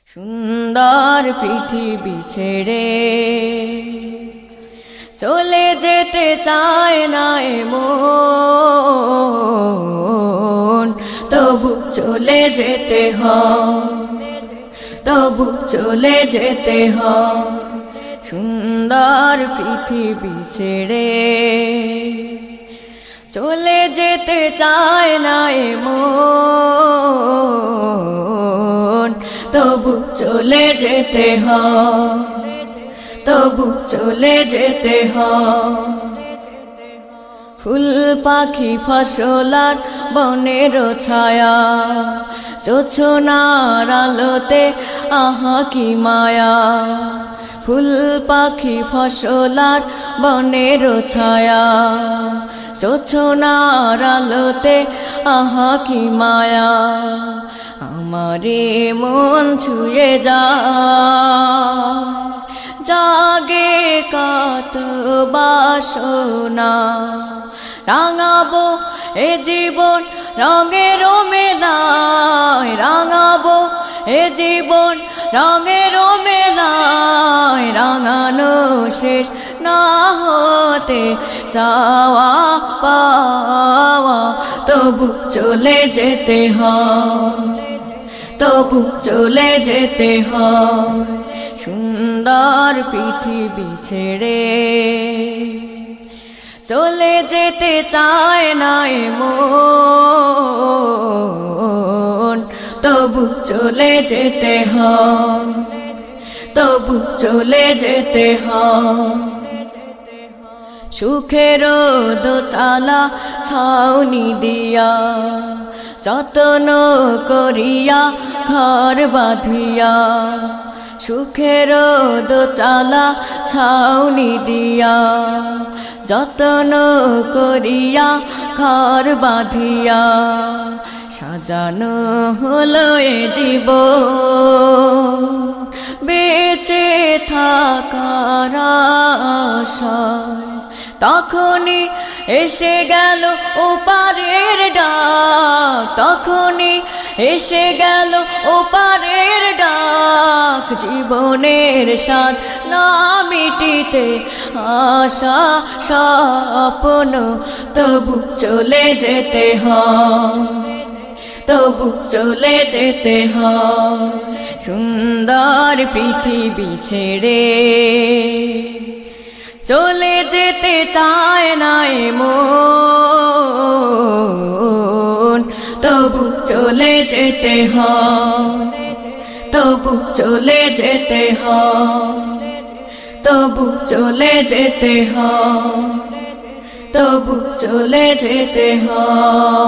সুন্দর পৃথিবী ছেড়ে চলে যেতে চায় না মন, তবু চলে যেতে হয়, তবু চলে যেতে হয়। সুন্দর পৃথিবী ছেড়ে চলে যেতে চায় না মন, তবু চলে যেতে হয়, তবু চলে যেতে হয়। ফুল পাখি ফসলার বনের ছায়া, জোছনার আলোতে আহা কি মায়া। ফুল পাখি ফসলার বনের ছায়া, জোছনার আলোতে আহা কি মায়া। আমারে মন ছুঁয়ে যায়, জাগে কত বাসনা। রাঙাবো এ জীবন রঙের মেলায়, রাঙাবো এ জীবন রঙের মেলায়। রাঙানো শেষ না হতে চাওয়া পাওয়া, তবু চলে যেতে হয়, তবু চলে যেতে হয়। সুন্দর পৃথিবী ছেড়ে চলে যেতে চায় না মন, তবু চলে যেতে হয়, তবু চলে যেতে হয়। সুখের দোচালা ছাউনি দিয়া, যত্ন করিয়া ঘর বাঁধিয়া। সুখের দোচালা ছাউনি দিয়া, যত্ন করিয়া ঘর বাঁধিয়া। সাজানো হলো এ জীবন বেঁচে থাকার আশায়, তখনই এসে গেল ওপারের ডাক, তখনই এসে গেল ওপারের ডাক। জীবনের স্বাদ না মিটিতে আশা স্বপ্ন, তবু চলে যেতে হয়, তবু চলে যেতে হয়। সুন্দর পৃথিবী ছেড়ে চলে যেতে চায় না মন, তবু চলে যেতে হয়, তবু চলে যেতে হয়, তবু চলে যেতে হয়, তবু চলে যেতে হয়।